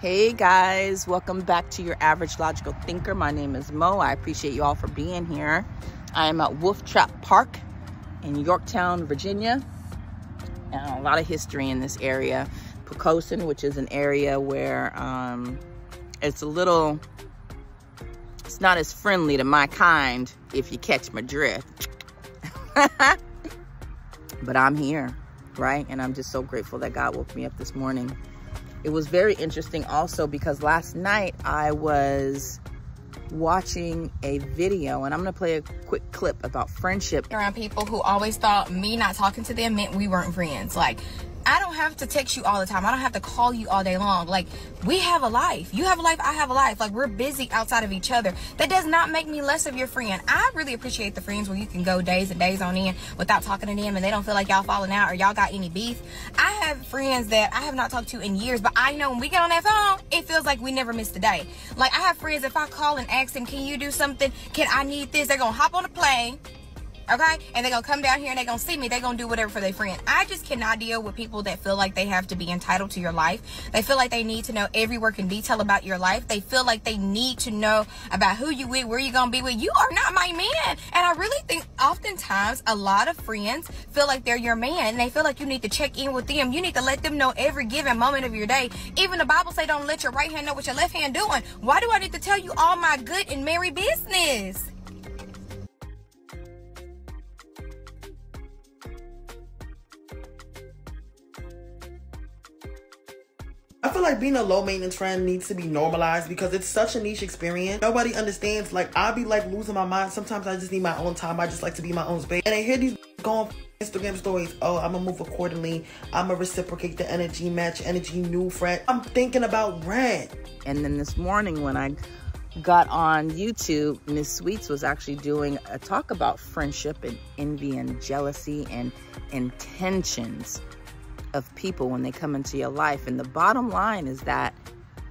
Hey guys, welcome back to Your Average Logical Thinker. My name is Mo. I appreciate you all for being here. I am at Wolf Trap Park in Yorktown, Virginia. A lot of history in this area. Poquoson, which is an area where it's not as friendly to my kind, if you catch my drift. But I'm here, right? And I'm just so grateful that God woke me up this morning. It was very interesting also because last night I was watching a video, and I'm gonna play a quick clip about friendship. Around people who always thought me not talking to them meant we weren't friends. Like, I don't have to text you all the time. I don't have to call you all day long. Like, we have a life. You have a life, I have a life. Like, we're busy outside of each other. That does not make me less of your friend. I really appreciate the friends where you can go days and days on end without talking to them and they don't feel like y'all falling out or y'all got any beef. I have friends that I have not talked to in years, but I know when we get on that phone, it feels like we never missed a day. Like, I have friends, if I call and ask them, can you do something? Can I need this? They're gonna hop on a plane. Okay, and they're gonna come down here and they're gonna see me. They're gonna do whatever for their friend. I just cannot deal with people that feel like they have to be entitled to your life. They feel like they need to know every working detail about your life. They feel like they need to know about who you with, where you gonna be with. You are not my man. And I really think oftentimes a lot of friends feel like they're your man, and they feel like you need to check in with them. You need to let them know every given moment of your day. Even the Bible say don't let your right hand know what your left hand doing. Why do I need to tell you all my good and merry business? I feel like being a low maintenance friend needs to be normalized because it's such a niche experience. Nobody understands. Like, I be like losing my mind. Sometimes I just need my own time. I just like to be in my own space. And I hear these going Instagram stories. Oh, I'm gonna move accordingly. I'm gonna reciprocate the energy, match energy, new friend. I'm thinking about rent. And then this morning when I got on YouTube, Miss Sweets was actually doing a talk about friendship and envy and jealousy and intentions of people when they come into your life. And the bottom line is that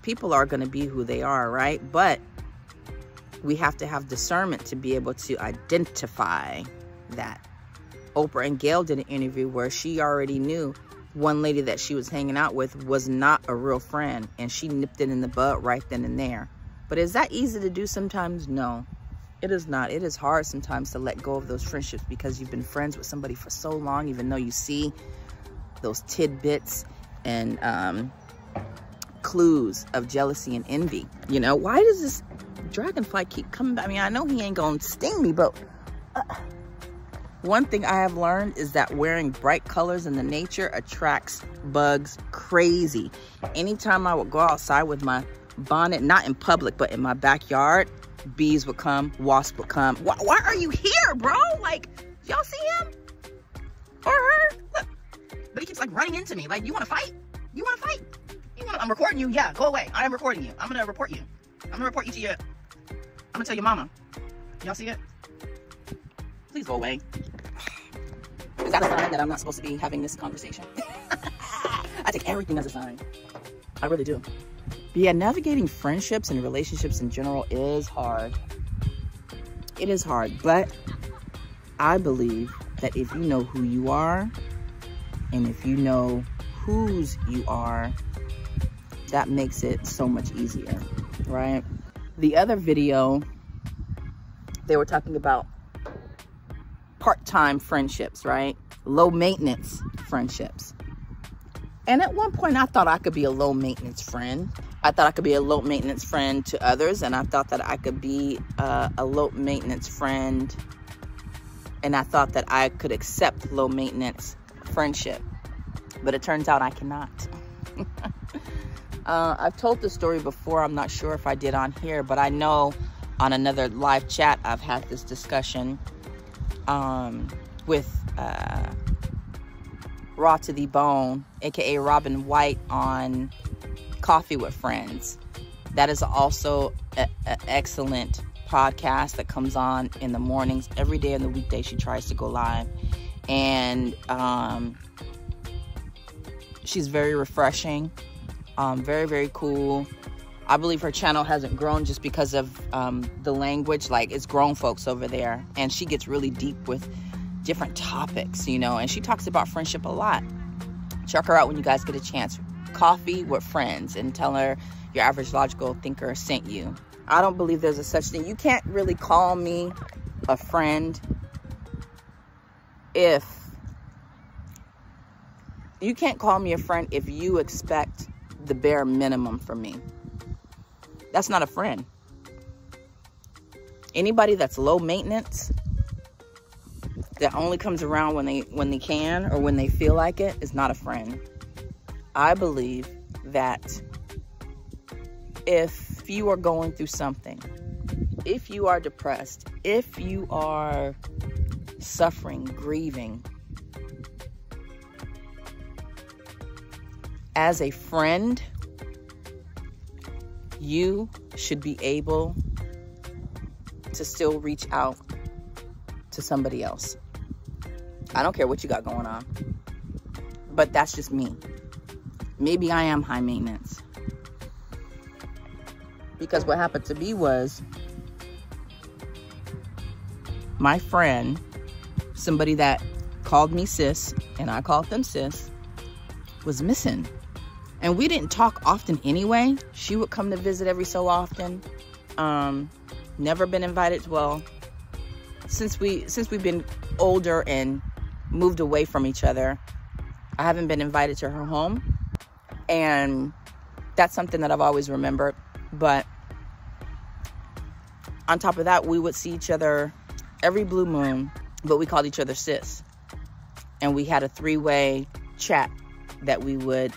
people are going to be who they are, right? But we have to have discernment to be able to identify that. Oprah and Gayle did an interview where she already knew one lady that she was hanging out with was not a real friend, and she nipped it in the bud right then and there. But is that easy to do sometimes? No, it is not. It is hard sometimes to let go of those friendships because you've been friends with somebody for so long, even though you see those tidbits and clues of jealousy and envy. You know, why does this dragonfly keep coming back? I mean, I know he ain't gonna sting me, but one thing I have learned is that wearing bright colors in the nature attracts bugs crazy. Anytime I would go outside with my bonnet, not in public, but in my backyard, bees would come, wasps would come. Why are you here, bro? Like, y'all see him or her? Look. But he keeps like running into me. Like, you want to fight? You want to fight? I'm recording you. Yeah, go away. I am recording you. I'm going to report you. I'm going to report you to your... I'm going to tell your mama. Y'all see it? Please go away. Is that a sign that I'm not supposed to be having this conversation? I take everything as a sign. I really do. But yeah, navigating friendships and relationships in general is hard. It is hard. But I believe that if you know who you are, and if you know whose you are, that makes it so much easier, right? The other video, they were talking about part-time friendships, right? Low maintenance friendships. And at one point I thought I could be a low maintenance friend. I thought I could be a low maintenance friend to others, and I thought that I could be a low maintenance friend, and I thought that I could accept low maintenance friendship, but it turns out I cannot. I've told the story before. I'm not sure if I did on here, but I know on another live chat I've had this discussion with Raw to the Bone, aka Robin White, on Coffee with Friends. That is also an excellent podcast that comes on in the mornings. Every day in the weekday she tries to go live, and she's very refreshing, very, very cool. I believe her channel hasn't grown just because of the language. Like, it's grown folks over there, and she gets really deep with different topics, you know, and she talks about friendship a lot. Check her out when you guys get a chance. coffee with friends and tell her your average logical thinker sent you. I don't believe there's a such thing. You can't really call me a friend if you can't call me a friend if you expect the bare minimum from me. That's not a friend. Anybody that's low maintenance, that only comes around when they can or when they feel like it, is not a friend. I believe that if you are going through something, if you are depressed, if you are suffering, grieving, as a friend, you should be able to still reach out to somebody else. I don't care what you got going on, but that's just me. Maybe I am high maintenance. Because what happened to me was my friend, somebody that called me sis, and I called them sis, was missing. And we didn't talk often anyway. She would come to visit every so often. Never been invited. Well, since we've been older and moved away from each other, I haven't been invited to her home. And that's something that I've always remembered. But on top of that, we would see each other every blue moon, but we called each other sis. And we had a 3-way chat that we would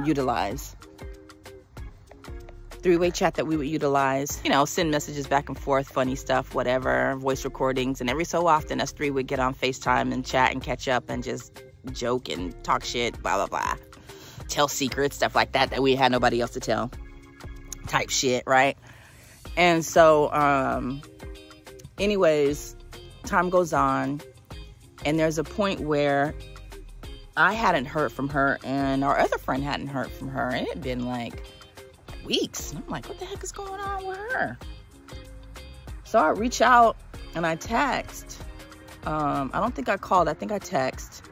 utilize. 3-way chat that we would utilize, you know, send messages back and forth, funny stuff, whatever, voice recordings. And every so often, us three would get on FaceTime and chat and catch up and just joke and talk shit, blah, blah, blah. Tell secrets, stuff like that, that we had nobody else to tell type shit, right? And so, anyways, time goes on. And there's a point where I hadn't heard from her and our other friend hadn't heard from her. And it had been like weeks. And I'm like, what the heck is going on with her? So I reach out and I text. I don't think I called. I think I text.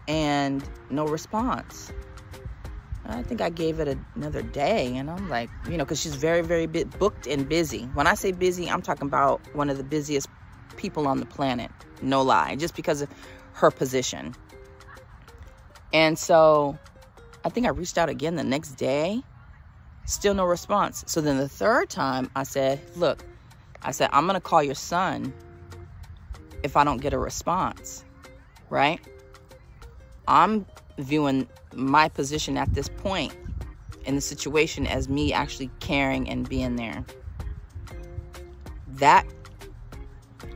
And no response. I think I gave it another day. And I'm like, you know, because she's very, very booked and busy. When I say busy, I'm talking about one of the busiest people on the planet. No lie. Just because of her position. And so I think I reached out again the next day. Still no response. So then the third time I said, look, I said, I'm going to call your son if I don't get a response, right? I'm viewing my position at this point in the situation as me actually caring and being there. That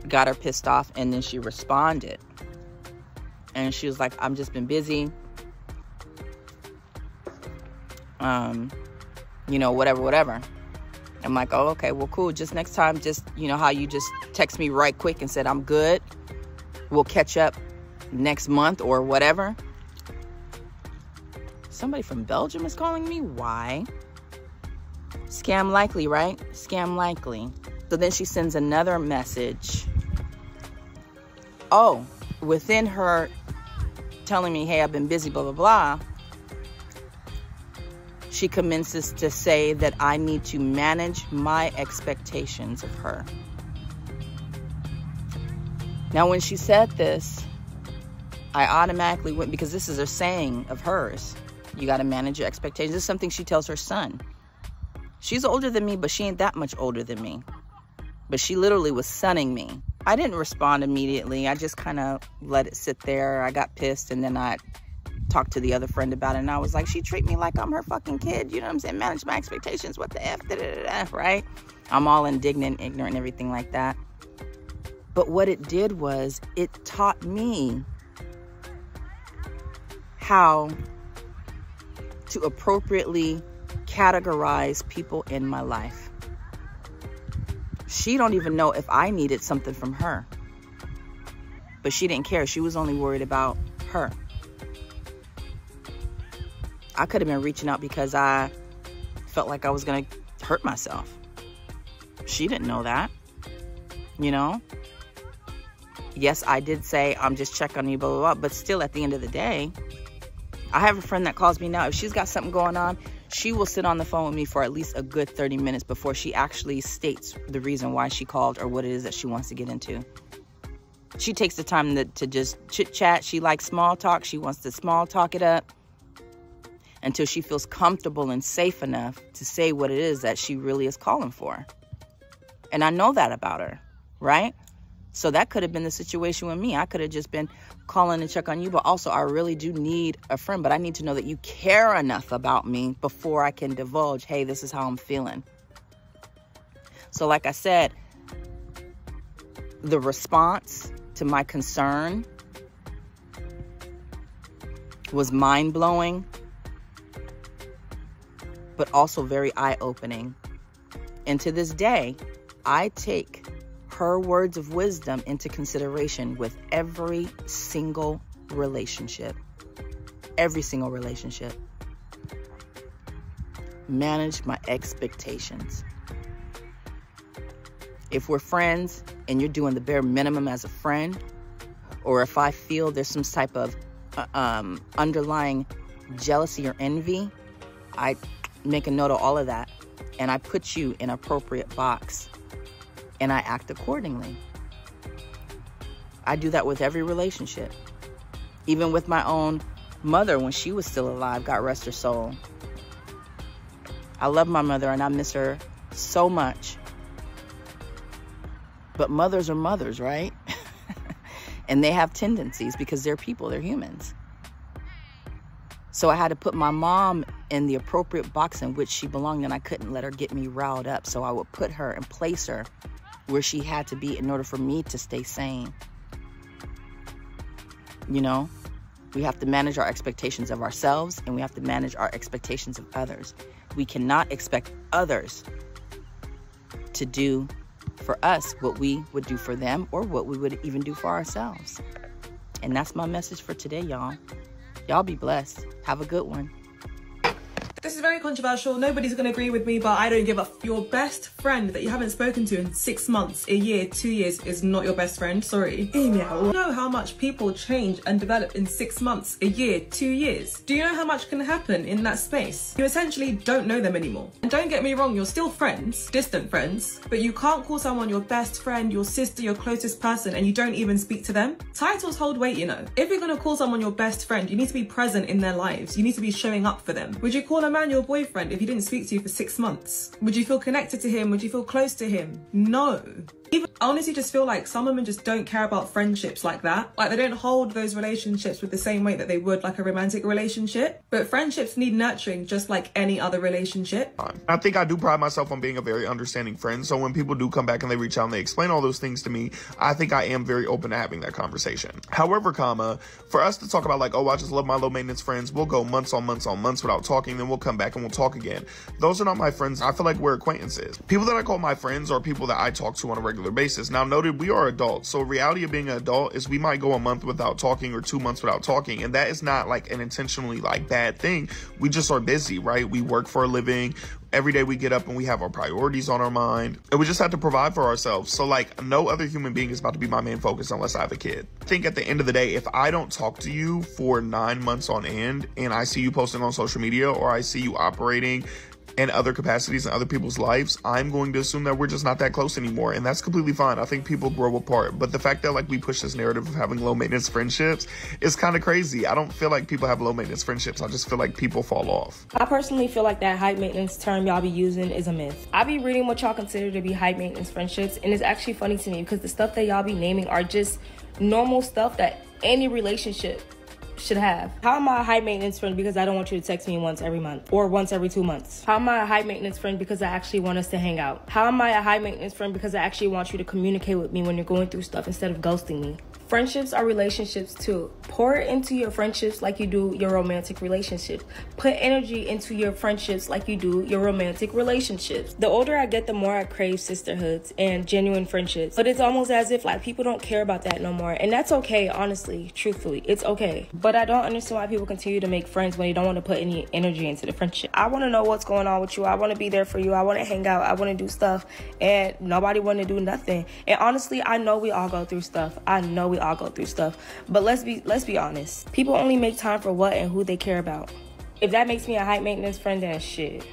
got her pissed off, and then she responded. And she was like, I've just been busy. You know, whatever. I'm like, oh, okay, well, cool. Just next time, just, you know, how you just text me right quick and said, I'm good. We'll catch up next month or whatever. Somebody from Belgium is calling me. Why? Scam likely, right? Scam likely. So then she sends another message. Oh, within her telling me, hey, I've been busy, blah, blah, blah. She commences to say that I need to manage my expectations of her. Now, when she said this, I automatically went, because this is a saying of hers. You got to manage your expectations. This is something she tells her son. She's older than me, but she ain't that much older than me. But she literally was sunning me. I didn't respond immediately. I just kind of let it sit there. I got pissed, and then I talked to the other friend about it, and I was like, she treat me like I'm her fucking kid. You know what I'm saying? Manage my expectations. What the F? Da, da, da, da, right? I'm all indignant, ignorant, and everything like that. But what it did was it taught me how to appropriately categorize people in my life. She don't even know if I needed something from her. But she didn't care. She was only worried about her. I could have been reaching out because I felt like I was going to hurt myself. She didn't know that, you know? Yes, I did say, I'm just checking on you, blah, blah, blah. But still, at the end of the day, I have a friend that calls me now. If she's got something going on, she will sit on the phone with me for at least a good 30 minutes before she actually states the reason why she called or what it is that she wants to get into. She takes the time to just chit chat. She likes small talk. She wants to small talk it up until she feels comfortable and safe enough to say what it is that she really is calling for. And I know that about her, right? So that could have been the situation with me. I could have just been calling to check on you, but also I really do need a friend, but I need to know that you care enough about me before I can divulge, hey, this is how I'm feeling. So like I said, the response to my concern was mind-blowing, but also very eye-opening. And to this day, I take her words of wisdom into consideration with every single relationship. Every single relationship. Manage my expectations. If we're friends and you're doing the bare minimum as a friend, or if I feel there's some type of underlying jealousy or envy, I make a note of all of that and I put you in an appropriate box. And I act accordingly. I do that with every relationship. Even with my own mother when she was still alive, God rest her soul. I love my mother and I miss her so much. But mothers are mothers, right? And they have tendencies because they're people, they're humans. So I had to put my mom in the appropriate box in which she belonged, and I couldn't let her get me riled up. So I would put her and place her where she had to be in order for me to stay sane. You know, we have to manage our expectations of ourselves and we have to manage our expectations of others. We cannot expect others to do for us what we would do for them or what we would even do for ourselves. And that's my message for today, y'all. Y'all be blessed. Have a good one. This is very controversial. Nobody's going to agree with me, but I don't give up. Your best friend that you haven't spoken to in 6 months, a year, 2 years is not your best friend. Sorry. You know how much people change and develop in 6 months, a year, 2 years? Do you know how much can happen in that space? You essentially don't know them anymore. And don't get me wrong, you're still friends, distant friends, but you can't call someone your best friend, your sister, your closest person, and you don't even speak to them. Titles hold weight, you know. If you're going to call someone your best friend, you need to be present in their lives. You need to be showing up for them. Would you call a man your boyfriend if he didn't speak to you for 6 months? Would you feel connected to him? Would you feel close to him? No. I honestly just feel like some women just don't care about friendships like that. Like they don't hold those relationships with the same weight that they would like a romantic relationship. But friendships need nurturing just like any other relationship. I think I do pride myself on being a very understanding friend. So when people do come back and they reach out and they explain all those things to me, I think I am very open to having that conversation. However, for us to talk about like, oh, I just love my low maintenance friends, we'll go months on months on months without talking, then we'll come back and we'll talk again. Those are not my friends. I feel like we're acquaintances. People that I call my friends are people that I talk to on a regular basis. Now, noted, we are adults. So reality of being an adult is we might go a month without talking or 2 months without talking. And that is not like an intentionally like bad thing. We just are busy, right? We work for a living. Every day we get up and we have our priorities on our mind. And we just have to provide for ourselves. So like no other human being is about to be my main focus unless I have a kid. I think at the end of the day, if I don't talk to you for 9 months on end and I see you posting on social media or I see you operating in other capacities in other people's lives, I'm going to assume that we're just not that close anymore. And that's completely fine. I think people grow apart. But the fact that like we push this narrative of having low maintenance friendships is kind of crazy. I don't feel like people have low maintenance friendships. I just feel like people fall off. I personally feel like that high maintenance term y'all be using is a myth. I be reading what y'all consider to be high maintenance friendships, and it's actually funny to me because the stuff that y'all be naming are just normal stuff that any relationship should have. How am I a high maintenance friend because I don't want you to text me once every month or once every 2 months? How am I a high maintenance friend because I actually want us to hang out? How am I a high maintenance friend because I actually want you to communicate with me when you're going through stuff instead of ghosting me? Friendships are relationships too. Pour into your friendships like you do your romantic relationships. Put energy into your friendships like you do your romantic relationships. The older I get, the more I crave sisterhoods and genuine friendships. But it's almost as if like people don't care about that no more. And that's okay, honestly, truthfully, it's okay. But I don't understand why people continue to make friends when they don't want to put any energy into the friendship. I want to know what's going on with you. I want to be there for you. I want to hang out. I want to do stuff. And nobody want to do nothing. And honestly, I know we all go through stuff. I know we we all go through stuff. But let's be honest. People only make time for what and who they care about. If that makes me a high maintenance friend, then shit.